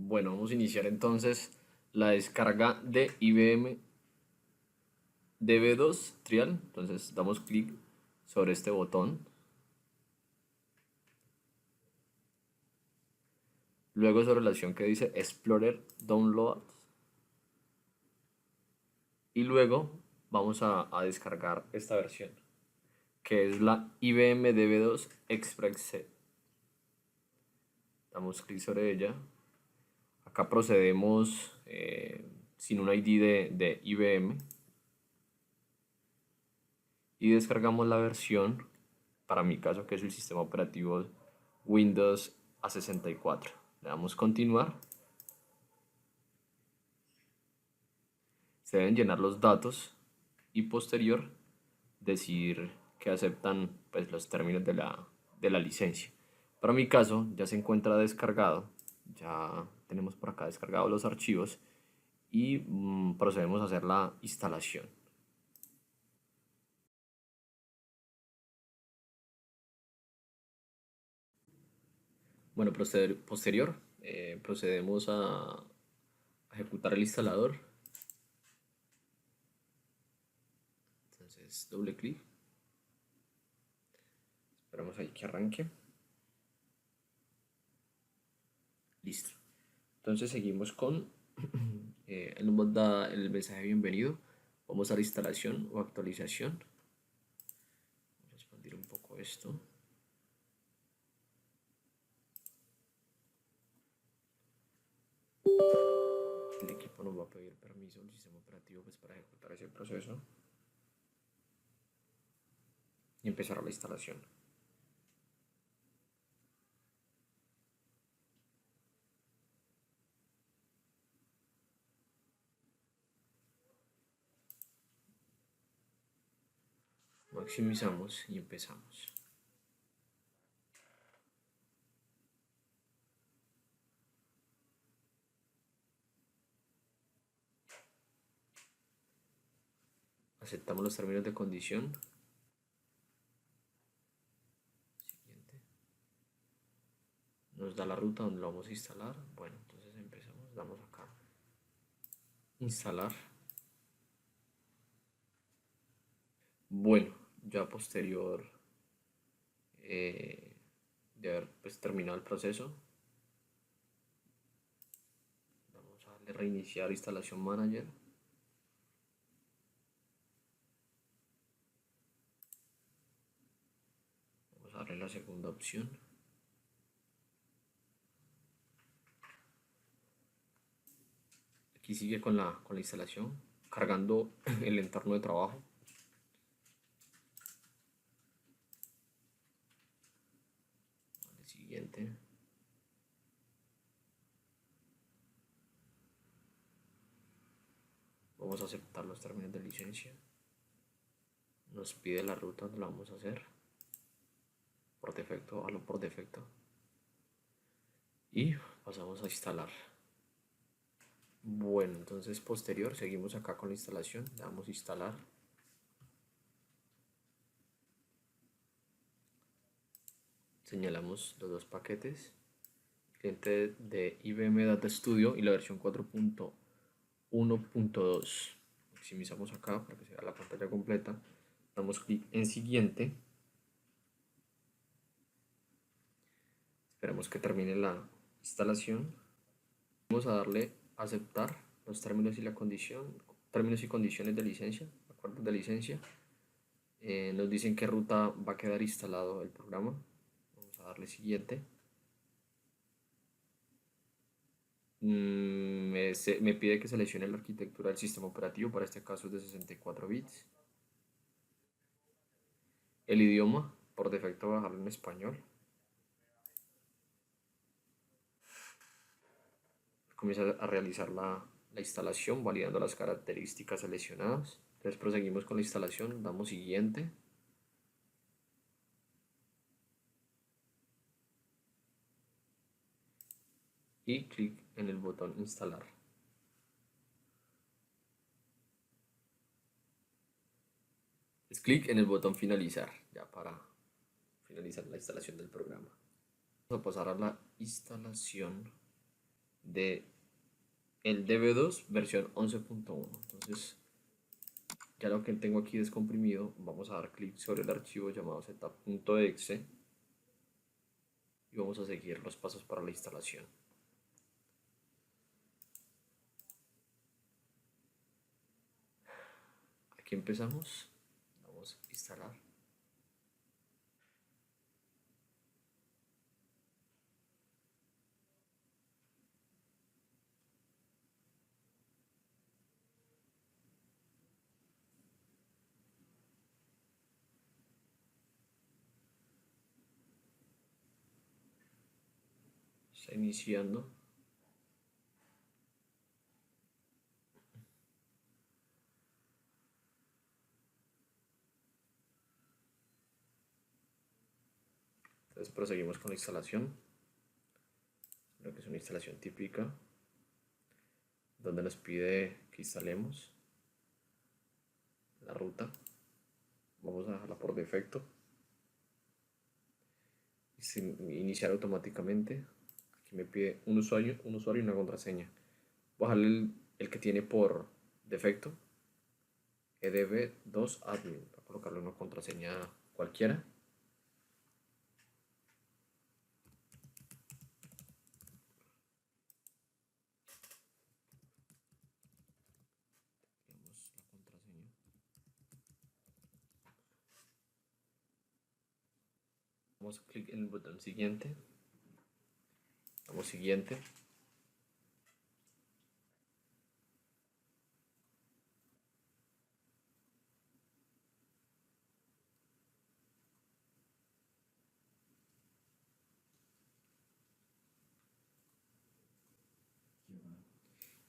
Bueno, vamos a iniciar entonces la descarga de IBM DB2 Trial. Entonces damos clic sobre este botón. Luego sobre la opción que dice Explorer Download. Y luego vamos a descargar esta versión, que es la IBM DB2 Express C. Damos clic sobre ella. Acá procedemos sin un ID de IBM y descargamos la versión, para mi caso que es el sistema operativo Windows A64. Le damos continuar. Se deben llenar los datos y posterior decir que aceptan pues, los términos de la licencia. Para mi caso ya se encuentra descargado, ya tenemos por acá descargados los archivos y procedemos a hacer la instalación. Bueno, posterior procedemos a ejecutar el instalador. Entonces doble clic, esperamos ahí que arranque. Listo. Entonces seguimos con él nos da el mensaje bienvenido. Vamos a la instalación o actualización. Vamos a expandir un poco esto. El equipo nos va a pedir permiso al sistema operativo pues, para ejecutar ese proceso y empezar la instalación. Maximizamos y empezamos. Aceptamos los términos de condición. Siguiente. Nos da la ruta donde lo vamos a instalar. Bueno, entonces empezamos, damos acá. Instalar. Bueno, ya posterior de haber pues, terminado el proceso, vamos a darle reiniciar instalación manager. Vamos a darle la segunda opción. Aquí sigue con la instalación, cargando el entorno de trabajo. Vale, siguiente. Vamos a aceptar los términos de licencia. Nos pide la ruta donde la vamos a hacer. Por defecto, hazlo por defecto. Y pasamos a instalar. Bueno, entonces posterior, seguimos acá con la instalación. Le damos a instalar. Señalamos los dos paquetes. Cliente de IBM Data Studio y la versión 4.1.2. Maximizamos acá para que se vea la pantalla completa. Damos clic en siguiente. Esperamos que termine la instalación. Vamos a darle a aceptar los términos y términos y condiciones de licencia, acuerdos de licencia. Nos dicen qué ruta va a quedar instalado el programa. Vamos a darle siguiente. Me pide que seleccione la arquitectura del sistema operativo, para este caso es de 64 bits. El idioma, por defecto va a dejarlo en español. Comienza a realizar la instalación validando las características seleccionadas. Entonces proseguimos con la instalación, damos siguiente. Y clic en el botón instalar. Es clic en el botón finalizar, ya para finalizar la instalación del programa. Vamos a pasar a la instalación de el DB2 versión 11.1. Entonces, ya lo que tengo aquí descomprimido, vamos a dar clic sobre el archivo llamado z.exe y vamos a seguir los pasos para la instalación. Aquí empezamos, vamos a instalar. Está iniciando. Entonces proseguimos con la instalación. Creo que es una instalación típica donde nos pide que instalemos la ruta. Vamos a dejarla por defecto. Iniciar automáticamente. Aquí me pide un usuario y una contraseña. Voy a dejarle el que tiene por defecto, edb2admin. Voy a colocarle una contraseña cualquiera. La contraseña. Damos clic en el botón siguiente. Damos siguiente.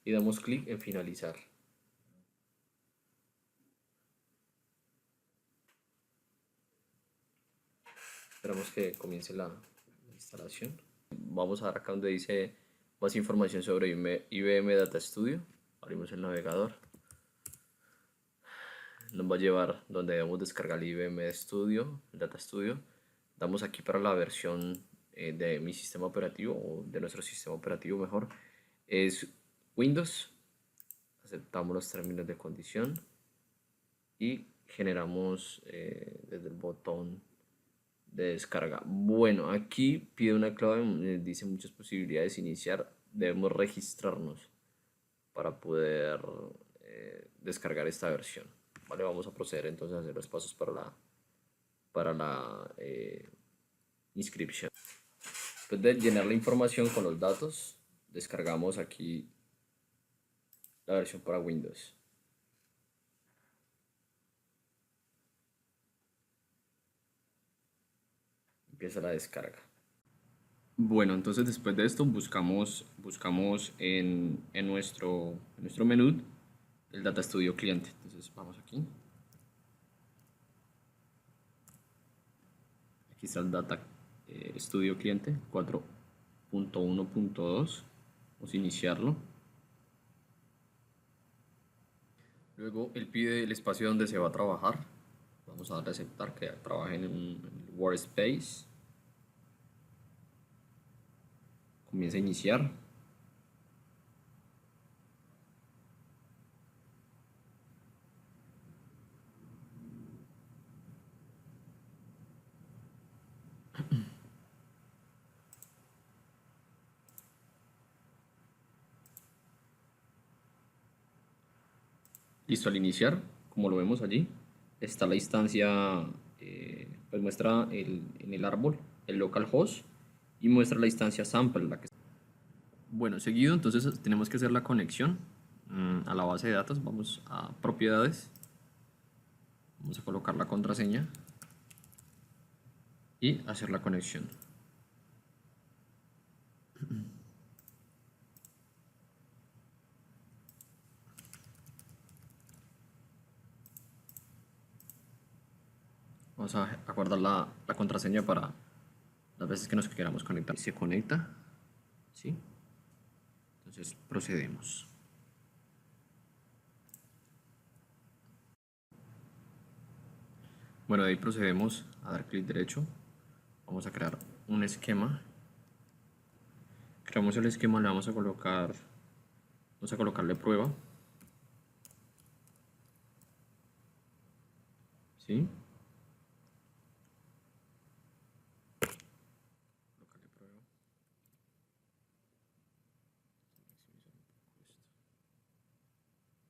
Y damos clic en finalizar. Esperamos que comience la instalación. Vamos a dar acá donde dice más información sobre IBM Data Studio. Abrimos el navegador. Nos va a llevar donde debemos descargar el IBM Studio, el Data Studio. Damos aquí para la versión de mi sistema operativo, o de nuestro sistema operativo mejor, es Windows. Aceptamos los términos de condición y generamos desde el botón de descarga. Bueno, aquí pide una clave, dice muchas posibilidades. Iniciar, debemos registrarnos para poder descargar esta versión. Vale, vamos a proceder entonces a hacer los pasos para la inscripción. Después de llenar la información con los datos, descargamos aquí la versión para Windows. Empieza la descarga. Bueno, entonces después de esto buscamos en nuestro menú el Data Studio cliente. Entonces vamos aquí. Aquí está el Data Studio cliente 4.1.2. Vamos a iniciarlo. Luego él pide el espacio donde se va a trabajar. Vamos a darle a aceptar que trabaje en el workspace. Comienza a iniciar. Listo, al iniciar, como lo vemos allí, está la instancia, pues muestra en el árbol el localhost y muestra la instancia sample. Bueno, seguido, entonces tenemos que hacer la conexión a la base de datos. Vamos a propiedades, vamos a colocar la contraseña y hacer la conexión. Vamos a guardar la contraseña para las veces que nos queramos conectar. Se conecta, ¿sí? Entonces procedemos. Bueno, de ahí procedemos a dar clic derecho. Vamos a crear un esquema. Creamos el esquema, le vamos a colocarle prueba, ¿sí? Colocarle prueba.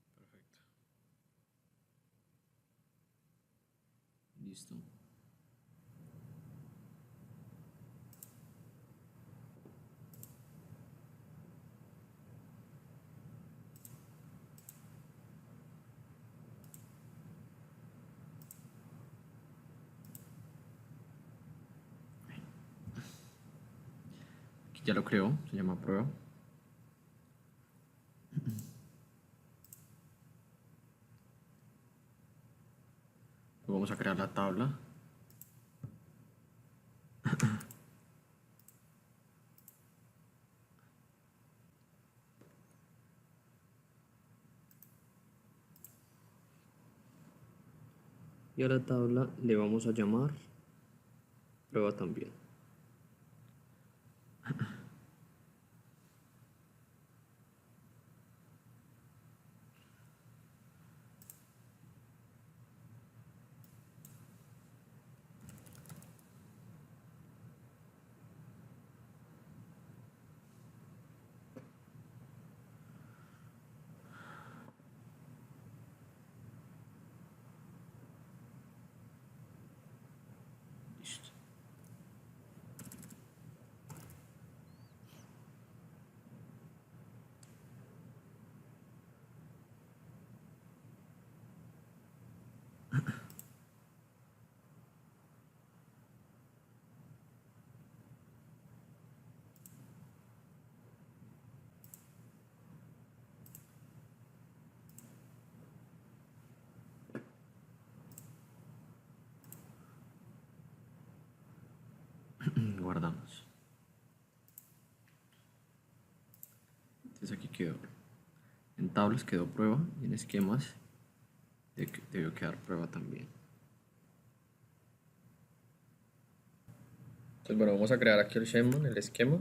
Perfecto. Listo. Aquí ya lo creo, se llama prueba. Luego vamos a crear la tabla. Y a la tabla le vamos a llamar prueba también. Listo. Guardamos. Entonces aquí quedó. En tablas quedó prueba y en esquemas debió quedar prueba también. Entonces bueno, vamos a crear aquí el schema, el esquema,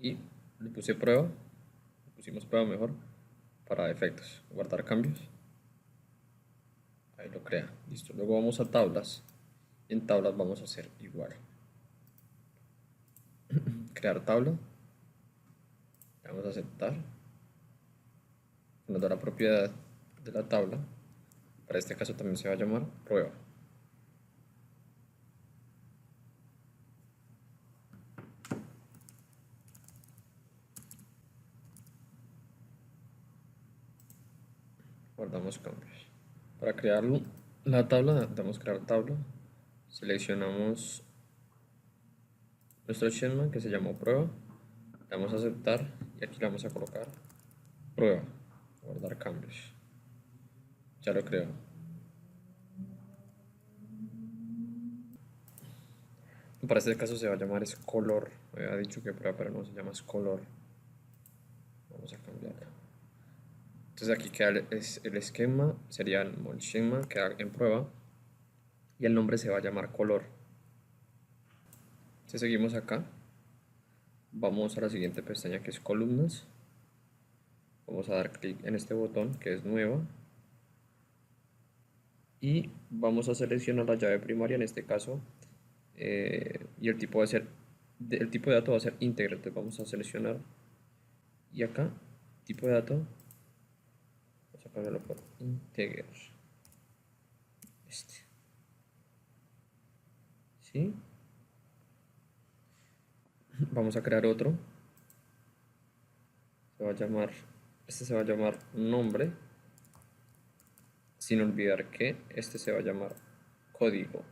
y le puse prueba, le pusimos prueba mejor, para efectos, guardar cambios. Ahí lo crea, listo. Luego vamos a tablas, y en tablas vamos a hacer igual. Crear tabla, le vamos a aceptar, nos da la propiedad de la tabla, para este caso también se va a llamar prueba. Guardamos cambios. Para crear la tabla, damos crear tabla, seleccionamos nuestro schema que se llamó prueba, le damos a aceptar y aquí le vamos a colocar prueba, guardar cambios. Ya lo creo. Para este caso se va a llamar color. Me había dicho que prueba, pero no se llama color. Vamos a cambiarlo. Entonces aquí queda el esquema, sería el schema, queda en prueba y el nombre se va a llamar color. Si seguimos acá, vamos a la siguiente pestaña que es columnas. Vamos a dar clic en este botón que es nueva y vamos a seleccionar la llave primaria en este caso y el tipo el tipo de dato va a ser íntegro. Entonces vamos a seleccionar y acá tipo de dato vamos a cambiarlo por integer. ¿Sí? Vamos a crear otro. Se va a llamar, este se va a llamar nombre, sin olvidar que este se va a llamar código.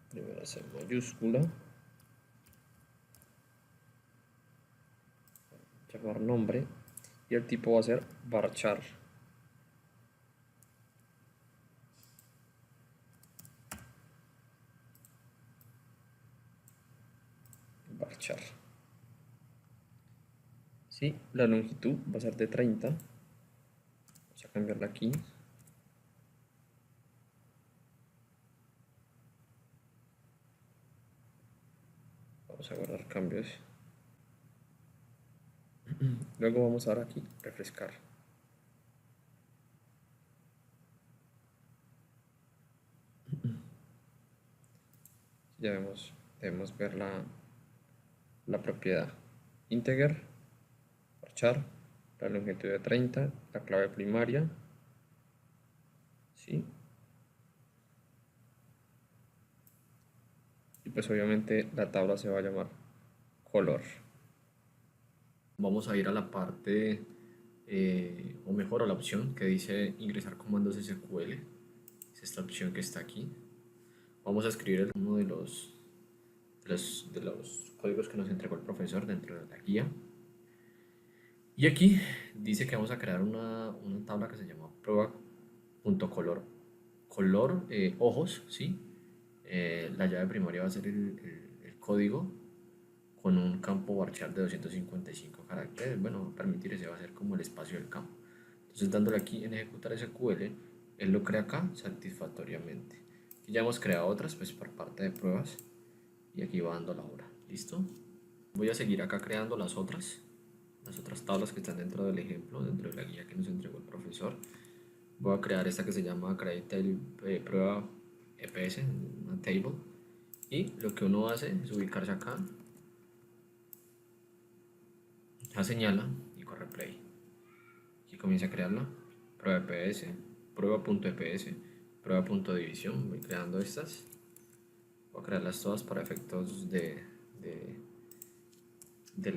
Primero C mayúscula, llamar nombre y el tipo va a ser varchar. Varchar. Sí, la longitud va a ser de 30. Vamos a cambiarla aquí. Vamos a guardar cambios. Luego vamos a dar aquí, refrescar. Ya debemos ver la propiedad. Integer, parchar, la longitud de 30, la clave primaria. ¿Sí? Y pues obviamente la tabla se va a llamar color. Vamos a ir a la parte, o mejor a la opción que dice ingresar comandos SQL. Es esta opción que está aquí. Vamos a escribir uno de los códigos que nos entregó el profesor dentro de la guía. Y aquí dice que vamos a crear una tabla que se llama prueba.color. Color, ojos, ¿sí? La llave primaria va a ser el código con un campo varchar de 255 caracteres. Bueno, permitir ese va a ser como el espacio del campo. Entonces dándole aquí en ejecutar SQL, él lo crea acá satisfactoriamente. Aquí ya hemos creado otras pues por parte de pruebas y aquí va dando la hora. ¿Listo? Voy a seguir acá creando las otras tablas que están dentro del ejemplo, dentro de la guía que nos entregó el profesor. Voy a crear esta que se llama create table, prueba EPS, una table. Y lo que uno hace es ubicarse acá, la señala y corre play. Aquí comienza a crearla, prueba EPS, prueba.eps, prueba.división. Voy creando estas. Voy a crearlas todas para efectos del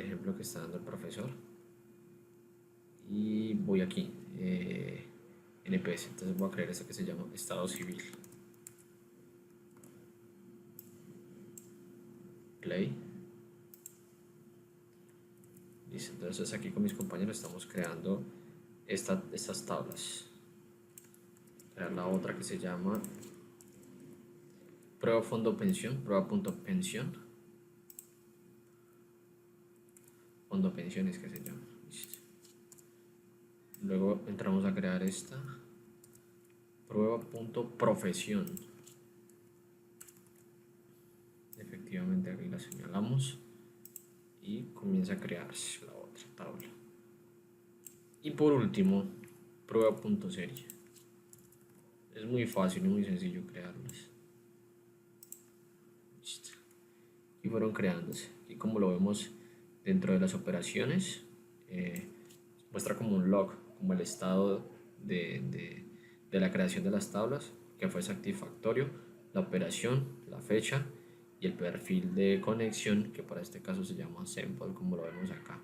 ejemplo que está dando el profesor. Y voy aquí, en EPS. Entonces voy a crear esta que se llama estado civil. Play. Listo, entonces aquí con mis compañeros estamos creando estas tablas. Crear la otra que se llama prueba fondo pensión, prueba.pensión. Fondo pensiones que se llama. Listo. Luego entramos a crear esta prueba.profesión. Efectivamente aquí la señalamos y comienza a crearse la otra tabla. Y por último, prueba.serie. Es muy fácil y muy sencillo crearlas. Listo. Y fueron creándose. Y como lo vemos dentro de las operaciones, muestra como un log, como el estado de la creación de las tablas, que fue satisfactorio, la operación, la fecha y el perfil de conexión, que para este caso se llama sample, como lo vemos acá.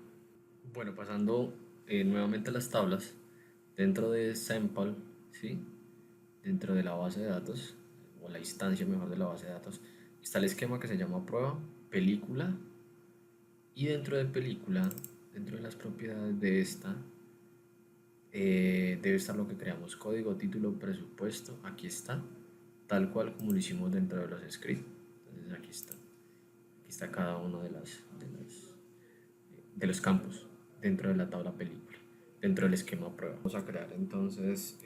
Bueno, pasando nuevamente a las tablas, dentro de sample, ¿sí? Dentro de la base de datos, o la instancia mejor de la base de datos, está el esquema que se llama prueba, película, y dentro de película, dentro de las propiedades de esta, debe estar lo que creamos, código, título, presupuesto, aquí está, tal cual como lo hicimos dentro de los scripts. Entonces aquí está cada uno de los campos dentro de la tabla película, dentro del esquema prueba. Vamos a crear entonces,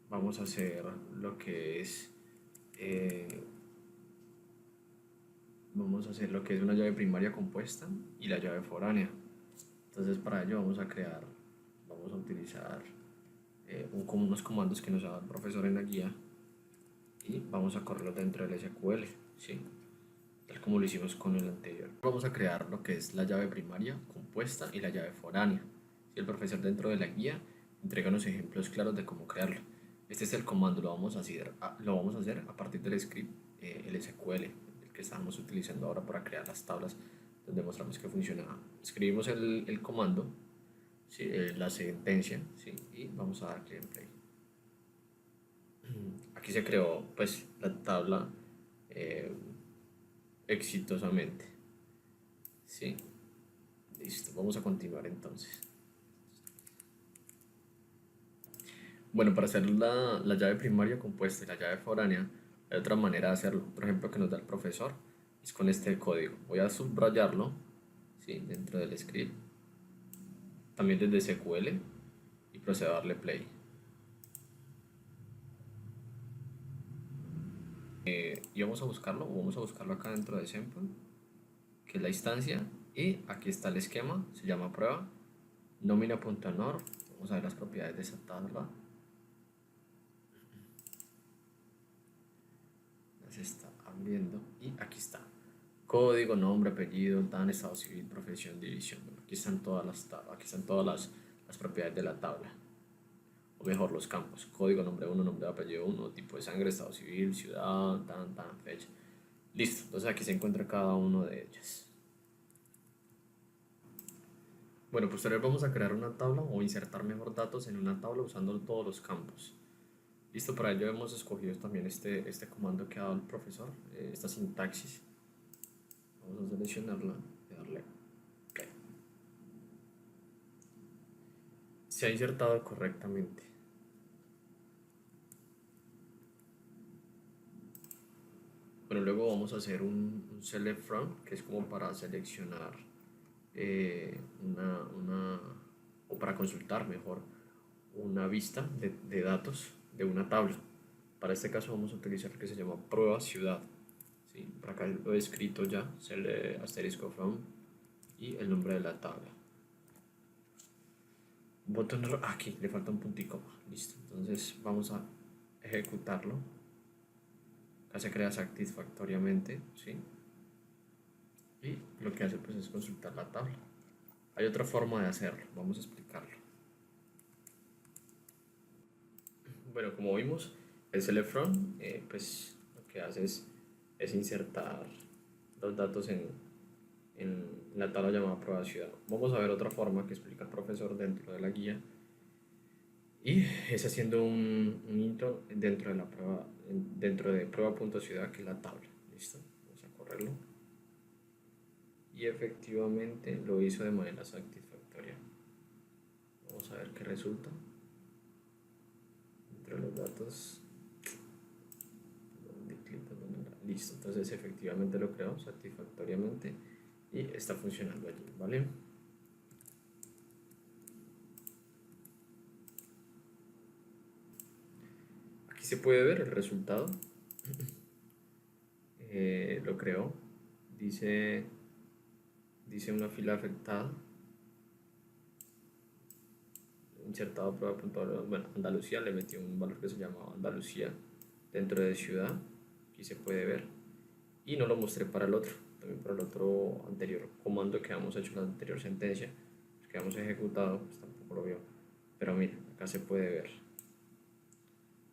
vamos a hacer lo que es, una llave primaria compuesta y la llave foránea. Entonces para ello vamos a utilizar unos comandos que nos ha dado el profesor en la guía y vamos a correrlos dentro del SQL, ¿sí? Tal como lo hicimos con el anterior. Vamos a crear lo que es la llave primaria compuesta y la llave foránea. ¿Sí? El profesor dentro de la guía entrega unos ejemplos claros de cómo crearlo. Este es el comando, lo vamos a hacer a partir del script, el SQL, el que estamos utilizando ahora para crear las tablas donde mostramos que funcionaba. Escribimos el comando, ¿sí? La sentencia, ¿sí? Y vamos a dar clic en play. Aquí se creó pues la tabla exitosamente, ¿sí? Listo, vamos a continuar entonces. Bueno, para hacer la llave primaria compuesta y la llave foránea, hay otra manera de hacerlo. Por ejemplo, que nos da el profesor es con este código. Voy a subrayarlo, ¿sí? Dentro del script, también desde SQL, y procedo a darle play. Y vamos a buscarlo, o vamos a buscarlo acá dentro de sample, que es la instancia, y aquí está el esquema, se llama prueba, nómina.nor, vamos a ver las propiedades de esa tabla, las está abriendo, y aquí está, código, nombre, apellido, TAN, estado civil, profesión, división. Bueno, aquí están todas las propiedades de la tabla, o mejor los campos: código, nombre 1, nombre, apellido 1, tipo de sangre, estado civil, ciudad, tan, fecha. Listo, entonces aquí se encuentra cada uno de ellas. Bueno, posterior vamos a crear una tabla o insertar mejor datos en una tabla usando todos los campos. Listo, para ello hemos escogido también este comando que ha dado el profesor, esta sintaxis. Vamos a seleccionarla y darle OK. Se ha insertado correctamente. Bueno, luego vamos a hacer un select from, que es como para seleccionar o para consultar mejor una vista de datos de una tabla. Para este caso vamos a utilizar el que se llama prueba ciudad. ¿Sí? Por acá lo he escrito ya, select asterisco from y el nombre de la tabla. Botón aquí le falta un punto y coma. Listo, entonces vamos a ejecutarlo. Acá se crea satisfactoriamente, ¿sí? Y lo que hace pues es consultar la tabla. Hay otra forma de hacerlo, vamos a explicarlo. Bueno, como vimos, el select from pues lo que hace es insertar los datos en la tabla llamada prueba ciudad. Vamos a ver otra forma que explica el profesor dentro de la guía, y es haciendo un intro dentro de la prueba, dentro de prueba.ciudad, que es la tabla. Listo, vamos a correrlo, y efectivamente lo hizo de manera satisfactoria. Vamos a ver qué resulta. Entre los datos, listo, entonces efectivamente lo creó satisfactoriamente y está funcionando allí, ¿vale? Aquí se puede ver el resultado. Lo creó, dice una fila afectada, insertado prueba.valor. Bueno, Andalucía, le metió un valor que se llamaba Andalucía dentro de ciudad, aquí se puede ver, y no lo mostré para el otro, también para el otro anterior comando que habíamos hecho en la anterior sentencia, que habíamos ejecutado, pues tampoco lo vio, pero mira, acá se puede ver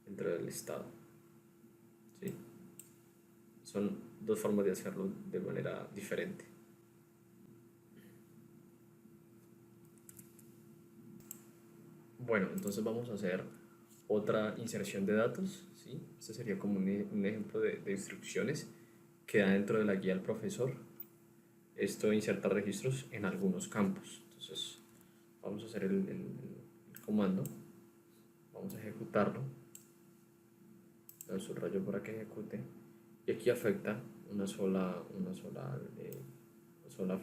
dentro del estado, ¿sí? Son dos formas de hacerlo de manera diferente. Bueno, entonces vamos a hacer otra inserción de datos, ¿sí? Este sería como un ejemplo de instrucciones que da dentro de la guía del profesor. Esto inserta registros en algunos campos. Entonces vamos a hacer el comando, vamos a ejecutarlo, lo subrayo para que ejecute, y aquí afecta una sola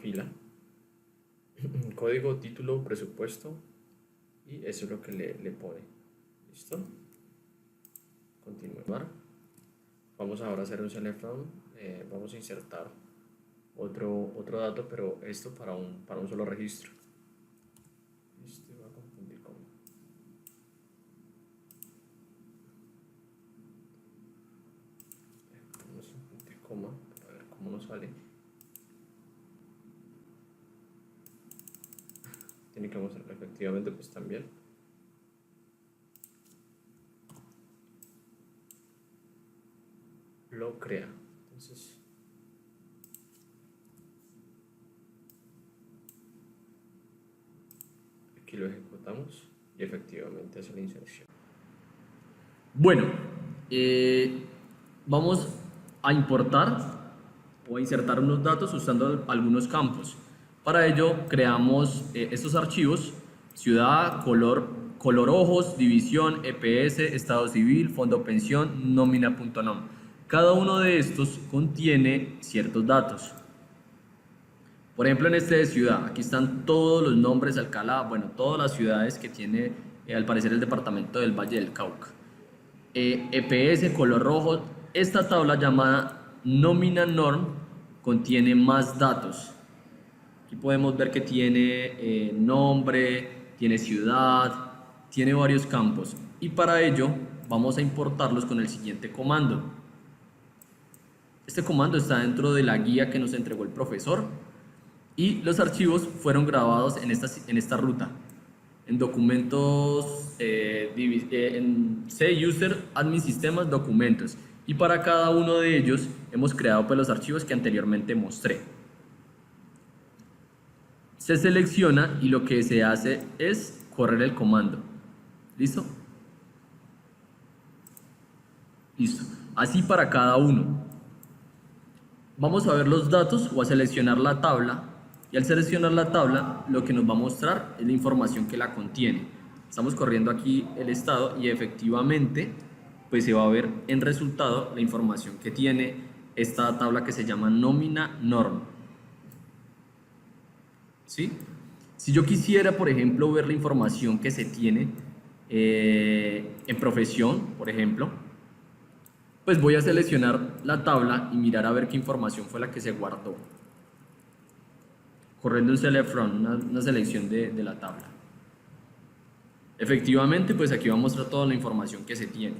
fila, código, título, presupuesto, y eso es lo que le pone. ¿Listo? Continuar. Vamos ahora a hacer un select from, vamos a insertar otro dato, pero esto para un solo registro. Este va a confundir con... Ponemos un punto y coma para ver cómo nos sale. Tiene que mostrarlo efectivamente, pues también. Lo crea. Entonces, aquí lo ejecutamos y efectivamente hace la inserción. Bueno, vamos a importar o a insertar unos datos usando algunos campos. Para ello creamos estos archivos: ciudad, color ojos, división, EPS, estado civil, fondo pensión, nómina.nom. Cada uno de estos contiene ciertos datos. Por ejemplo, en este de ciudad, aquí están todos los nombres de Alcalá, bueno, todas las ciudades que tiene al parecer el departamento del Valle del Cauca. EPS, color rojo, Esta tabla llamada nómina norm contiene más datos. Aquí podemos ver que tiene nombre, tiene ciudad, tiene varios campos. Y para ello vamos a importarlos con el siguiente comando. Este comando está dentro de la guía que nos entregó el profesor y los archivos fueron grabados en esta ruta. En documentos, en C user admin sistemas documentos, y para cada uno de ellos hemos creado pues los archivos que anteriormente mostré. Se selecciona y lo que se hace es correr el comando. ¿Listo? Listo. Así para cada uno. Vamos a ver los datos o a seleccionar la tabla, y al seleccionar la tabla lo que nos va a mostrar es la información que la contiene. Estamos corriendo aquí el estado y efectivamente pues se va a ver en resultado la información que tiene esta tabla que se llama nómina norm. ¿Sí? Si yo quisiera, por ejemplo, ver la información que se tiene en profesión, por ejemplo, pues voy a seleccionar la tabla y mirar a ver qué información fue la que se guardó. Corriendo un select from, una selección de la tabla. Efectivamente, pues aquí va a mostrar toda la información que se tiene.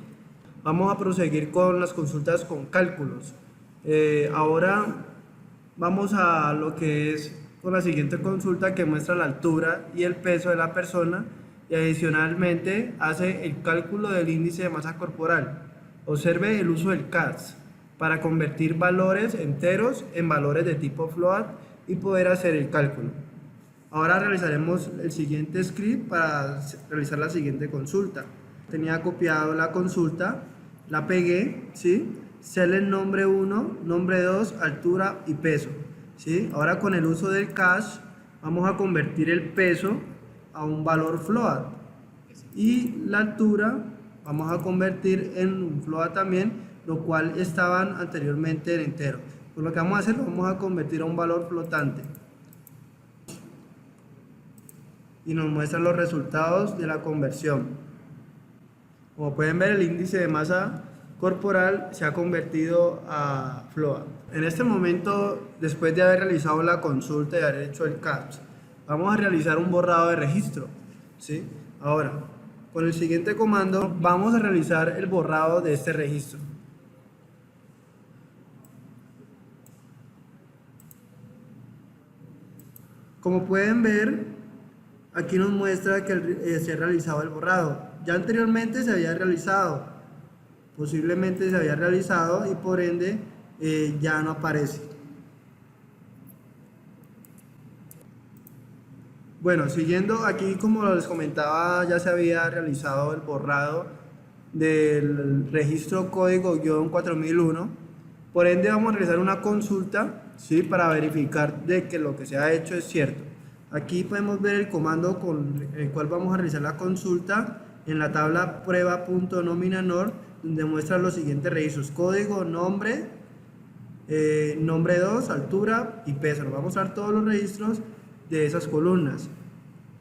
Vamos a proseguir con las consultas con cálculos. Ahora vamos a lo que es con la siguiente consulta, que muestra la altura y el peso de la persona y adicionalmente hace el cálculo del índice de masa corporal. Observe el uso del CAS para convertir valores enteros en valores de tipo float y poder hacer el cálculo. Ahora realizaremos el siguiente script para realizar la siguiente consulta. Tenía copiado la consulta, la pegué, ¿sí? Select nombre 1, nombre 2, altura y peso, ¿sí? Ahora con el uso del CAS vamos a convertir el peso a un valor float y la altura vamos a convertir en un float también, lo cual estaban anteriormente en entero. Pues lo que vamos a hacer, lo vamos a convertir a un valor flotante y nos muestra los resultados de la conversión. Como pueden ver, el índice de masa corporal se ha convertido a float. En este momento, después de haber realizado la consulta y haber hecho el CAPS, vamos a realizar un borrado de registro, ¿sí? Ahora, con el siguiente comando vamos a realizar el borrado de este registro. Como pueden ver, aquí nos muestra que se ha realizado el borrado. Ya anteriormente se había realizado, posiblemente se había realizado y por ende ya no aparece. Bueno, siguiendo aquí, como les comentaba, ya se había realizado el borrado del registro código-4001. Por ende vamos a realizar una consulta, ¿sí? Para verificar de que lo que se ha hecho es cierto. Aquí podemos ver el comando con el cual vamos a realizar la consulta en la tabla prueba.nominanor, donde muestra los siguientes registros: código, nombre, nombre 2, altura y peso. Nos va a mostrar todos los registros de esas columnas.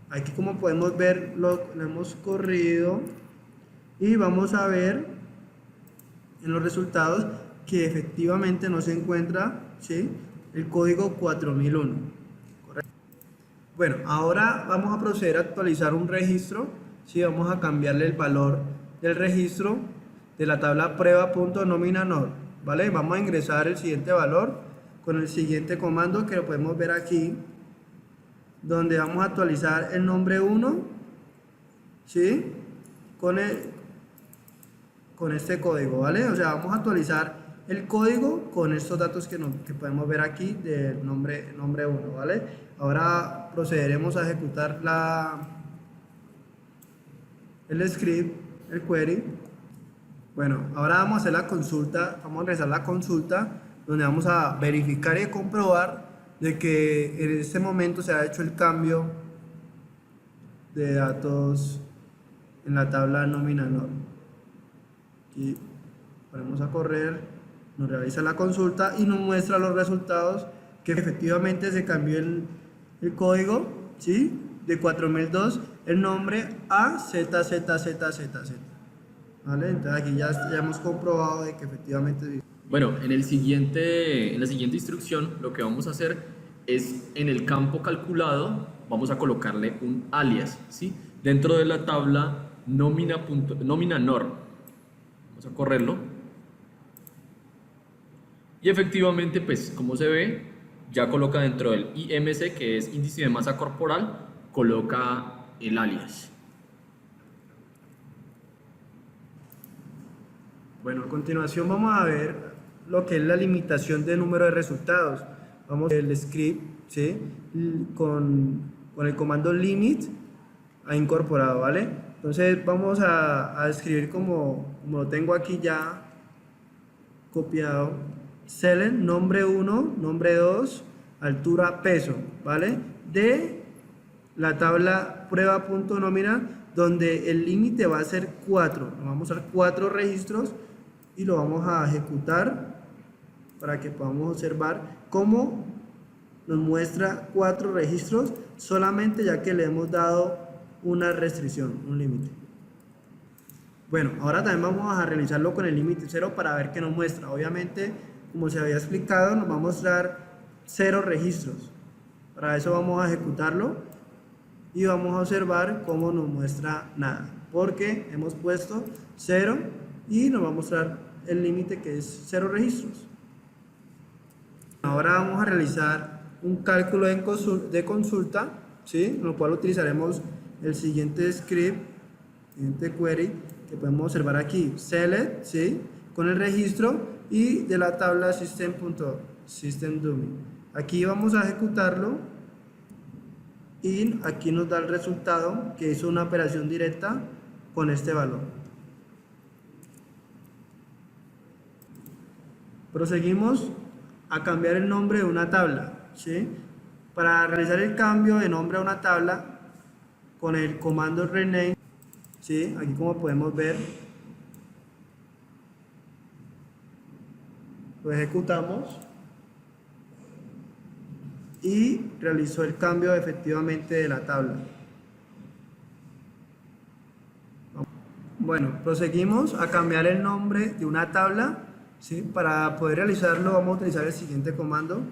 Aquí, como podemos ver, lo hemos corrido y vamos a ver en los resultados que efectivamente no se encuentra, ¿sí?, el código 4001. ¿Correcto? Bueno, ahora vamos a proceder a actualizar un registro, ¿sí? Vamos a cambiarle el valor del registro de la tabla prueba.nominanor, ¿vale? Vamos a ingresar el siguiente valor con el siguiente comando, que lo podemos ver aquí, donde vamos a actualizar el nombre 1, ¿sí?, con este código, ¿vale? O sea, vamos a actualizar el código con estos datos que podemos ver aquí del nombre 1, ¿vale? Ahora procederemos a ejecutar el script, el query. Bueno, ahora vamos a hacer la consulta, vamos a realizar la consulta, donde vamos a verificar y comprobar de que en este momento se ha hecho el cambio de datos en la tabla nominanor. Aquí ponemos a correr, nos realiza la consulta y nos muestra los resultados, que efectivamente se cambió el código, ¿sí?, de 4002, el nombre a ZZZZZ. ¿vale? Entonces aquí ya hemos comprobado de que efectivamente sí. Bueno, en la siguiente instrucción lo que vamos a hacer es en el campo calculado vamos a colocarle un alias, ¿sí? Dentro de la tabla nómina nor. Vamos a correrlo. Y efectivamente, pues como se ve, ya coloca dentro del IMC, que es índice de masa corporal, coloca el alias. Bueno, a continuación vamos a ver lo que es la limitación de número de resultados. Vamos a ver el script, ¿sí? Con el comando limit ha incorporado, ¿vale? Entonces vamos a escribir como lo tengo aquí ya copiado. Select nombre 1, nombre 2, altura, peso, ¿vale? De la tabla prueba.nómina, donde el límite va a ser 4. Vamos a usar 4 registros y lo vamos a ejecutar para que podamos observar cómo nos muestra 4 registros solamente ya que le hemos dado una restricción, un límite. Bueno, ahora también vamos a realizarlo con el límite 0 para ver qué nos muestra. Obviamente, como se había explicado, nos va a mostrar 0 registros. Para eso vamos a ejecutarlo y vamos a observar cómo nos muestra nada, porque hemos puesto 0 y nos va a mostrar el límite que es 0 registros. Ahora vamos a realizar un cálculo de consulta, ¿sí? En lo cual utilizaremos el siguiente script, siguiente query, que podemos observar aquí, select, ¿sí? Con el registro y de la tabla system.systemDummy. Aquí vamos a ejecutarlo y aquí nos da el resultado que hizo una operación directa con este valor. Proseguimos a cambiar el nombre de una tabla, ¿sí? Para realizar el cambio de nombre a una tabla con el comando rename, ¿sí? Aquí como podemos ver lo ejecutamos y realizó el cambio efectivamente de la tabla. Bueno, proseguimos a cambiar el nombre de una tabla, ¿sí? Para poder realizarlo vamos a utilizar el siguiente comando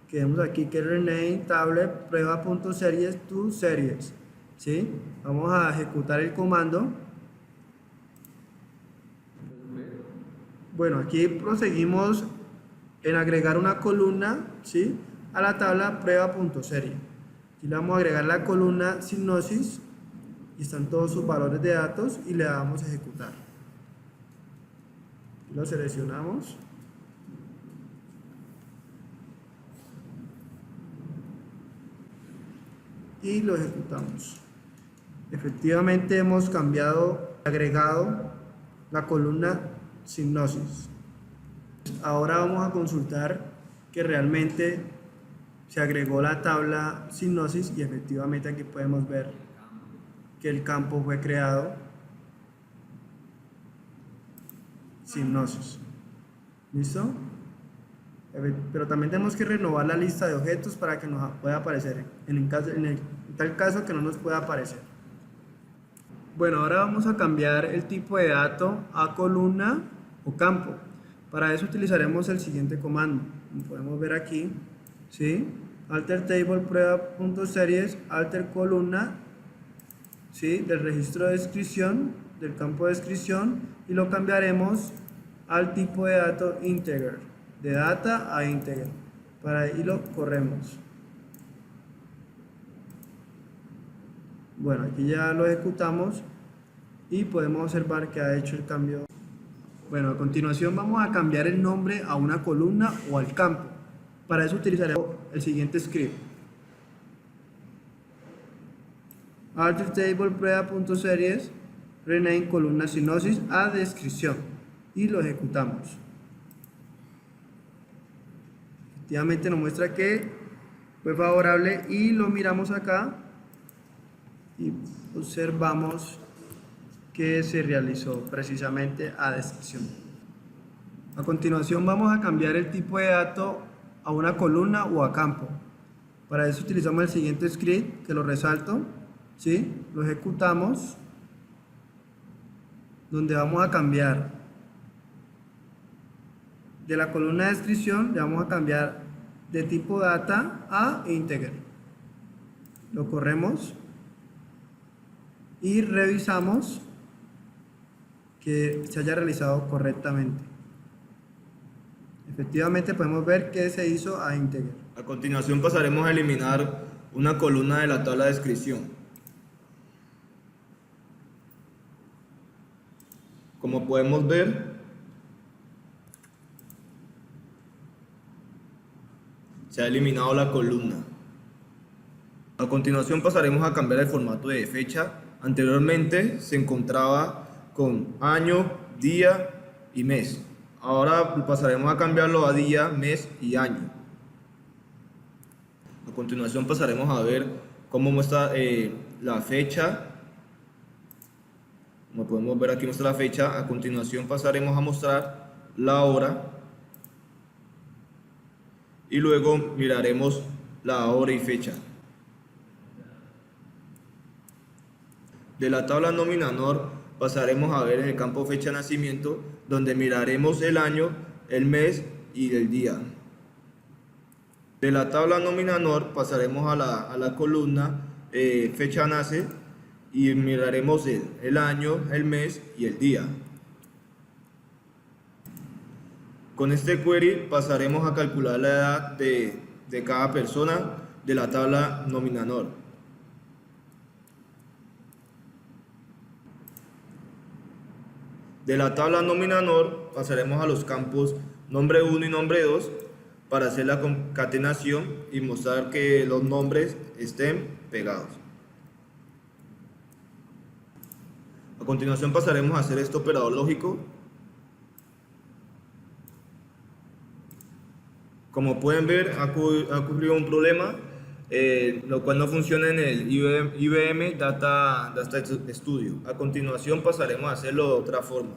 que vemos aquí, que es rename table prueba.series to series, ¿sí? Vamos a ejecutar el comando. Bueno, aquí proseguimos en agregar una columna, ¿sí? A la tabla prueba.serie. Aquí le vamos a agregar la columna sinopsis y están todos sus valores de datos y le damos a ejecutar. Lo seleccionamos y lo ejecutamos. Efectivamente hemos agregado la columna sinopsis. Ahora vamos a consultar que realmente se agregó la tabla sinopsis y efectivamente aquí podemos ver que el campo fue creado sinopsis. ¿Listo? Pero también tenemos que renovar la lista de objetos para que nos pueda aparecer en tal caso que no nos pueda aparecer. Bueno, ahora vamos a cambiar el tipo de dato a columna o campo. Para eso utilizaremos el siguiente comando. Como podemos ver aquí, ¿sí? Alter table prueba.series, alter columna, ¿sí? Del registro de descripción, del campo de descripción, y lo cambiaremos al tipo de dato integer, de data a integer. Y lo corremos. Bueno, aquí ya lo ejecutamos y podemos observar que ha hecho el cambio. Bueno, a continuación vamos a cambiar el nombre a una columna o al campo. Para eso utilizaremos el siguiente script. Alter table prueba.series, rename columna sinopsis a descripción y lo ejecutamos. Efectivamente nos muestra que fue favorable y lo miramos acá y observamos que se realizó precisamente a descripción. A continuación vamos a cambiar el tipo de dato a una columna o a campo. Para eso utilizamos el siguiente script que lo resalto, ¿sí? Lo ejecutamos donde vamos a cambiar de la columna de descripción, le vamos a cambiar de tipo data a integer. Lo corremos y revisamos que se haya realizado correctamente. Efectivamente podemos ver que se hizo a integer. A continuación pasaremos a eliminar una columna de la tabla de descripción. Como podemos ver, se ha eliminado la columna. A continuación pasaremos a cambiar el formato de fecha. Anteriormente se encontraba con año, día y mes. Ahora pasaremos a cambiarlo a día, mes y año. A continuación pasaremos a ver cómo muestra la fecha. Como podemos ver, aquí muestra la fecha. A continuación pasaremos a mostrar la hora. Y luego miraremos la hora y fecha. De la tabla nominador pasaremos a ver en el campo fecha de nacimiento, donde miraremos el año, el mes y el día. De la tabla nominador pasaremos a la columna fecha nace y miraremos el año, el mes y el día. Con este query pasaremos a calcular la edad de cada persona de la tabla nominador. De la tabla nominador pasaremos a los campos nombre 1 y nombre 2 para hacer la concatenación y mostrar que los nombres estén pegados. A continuación pasaremos a hacer este operador lógico. Como pueden ver, ha ocurrido un problema, lo cual no funciona en el IBM Data Studio. A continuación pasaremos a hacerlo de otra forma.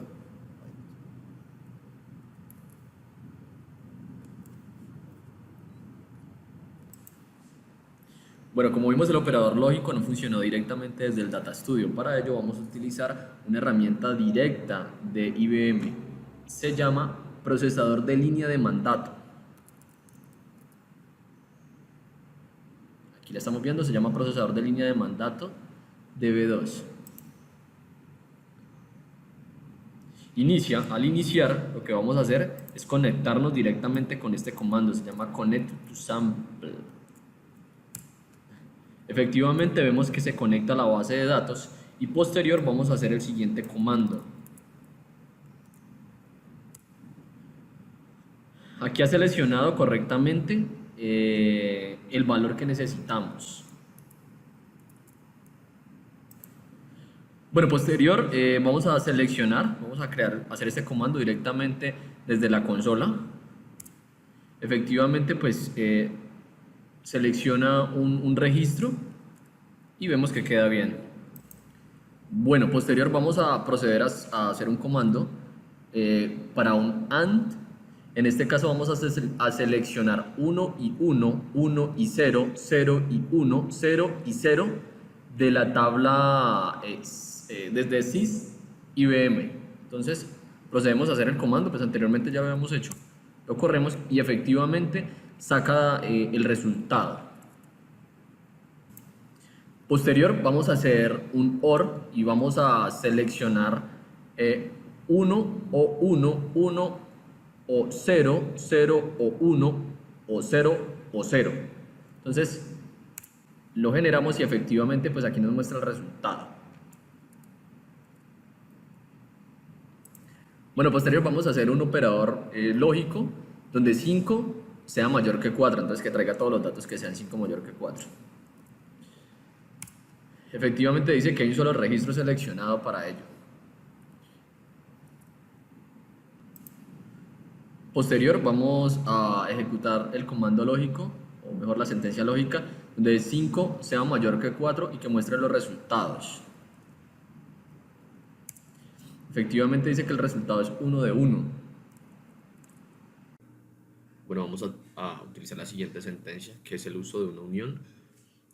Bueno, como vimos, el operador lógico no funcionó directamente desde el Data Studio. Para ello vamos a utilizar una herramienta directa de IBM. Se llama procesador de línea de mandato. Aquí la estamos viendo, se llama procesador de línea de mandato DB2. Al iniciar, lo que vamos a hacer es conectarnos directamente con este comando, se llama connect to sample. Efectivamente vemos que se conecta a la base de datos y posterior vamos a hacer el siguiente comando. Aquí ha seleccionado correctamente el valor que necesitamos. Bueno, posterior vamos a seleccionar, vamos a hacer este comando directamente desde la consola. Efectivamente, pues selecciona un registro y vemos que queda bien. Bueno, posterior vamos a proceder a hacer un comando para un AND. En este caso vamos a seleccionar 1 y 1, 1 y 0, 0 y 1, 0 y 0 de la tabla desde sys IBM. Entonces procedemos a hacer el comando, pues anteriormente ya lo habíamos hecho. Lo corremos y efectivamente saca el resultado. Posterior vamos a hacer un OR y vamos a seleccionar 1 o 1, 1 o 0, 0 o 1 o 0 o 0. Entonces lo generamos y efectivamente pues aquí nos muestra el resultado. Bueno, posterior vamos a hacer un operador lógico donde 5 sea mayor que 4, entonces que traiga todos los datos que sean 5 mayor que 4. Efectivamente dice que hay un solo registro seleccionado para ello. Posterior vamos a ejecutar el comando lógico, o mejor la sentencia lógica, donde 5 sea mayor que 4 y que muestre los resultados. Efectivamente dice que el resultado es 1 de 1. Bueno, vamos a utilizar la siguiente sentencia, que es el uso de una unión,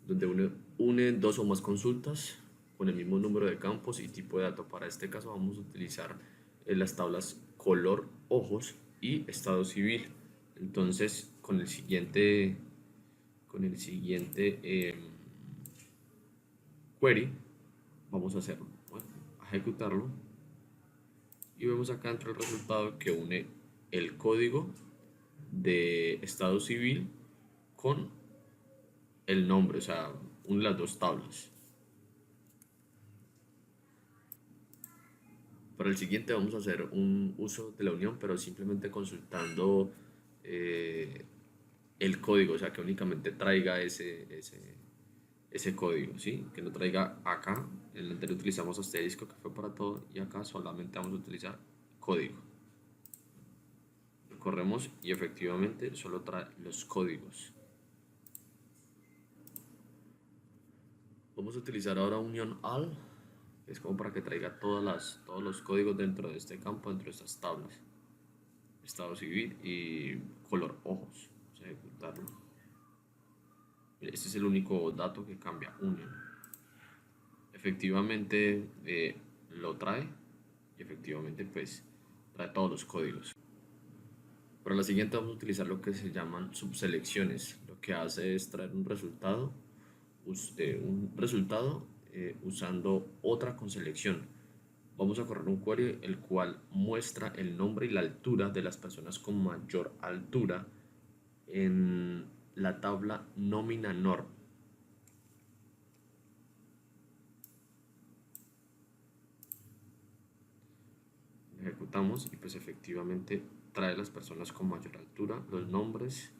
donde une dos o más consultas con el mismo número de campos y tipo de dato. Para este caso vamos a utilizar las tablas color, ojos y estado civil. Entonces con el siguiente query vamos a hacerlo, bueno, a ejecutarlo, y vemos acá dentro el resultado que une el código de estado civil con el nombre, o sea, une las dos tablas. Para el siguiente vamos a hacer un uso de la unión, pero simplemente consultando el código, o sea, que únicamente traiga ese código, ¿sí? Que no traiga acá. En el anterior utilizamos asterisco, que fue para todo, y acá solamente vamos a utilizar código. Lo corremos y efectivamente solo trae los códigos. Vamos a utilizar ahora unión all, que es como para que traiga todos los códigos dentro de este campo, dentro de estas tablas. Estado civil y color ojos. Vamos a ejecutarlo. Este es el único dato que cambia, unión. Efectivamente lo trae y efectivamente pues trae todos los códigos. Para la siguiente vamos a utilizar lo que se llaman subselecciones. Lo que hace es traer un resultado usando otra con selección. Vamos a correr un query el cual muestra el nombre y la altura de las personas con mayor altura en la tabla nómina norm. Ejecutamos y pues efectivamente trae las personas con mayor altura, los nombres,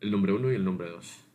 el nombre 1 y el nombre 2.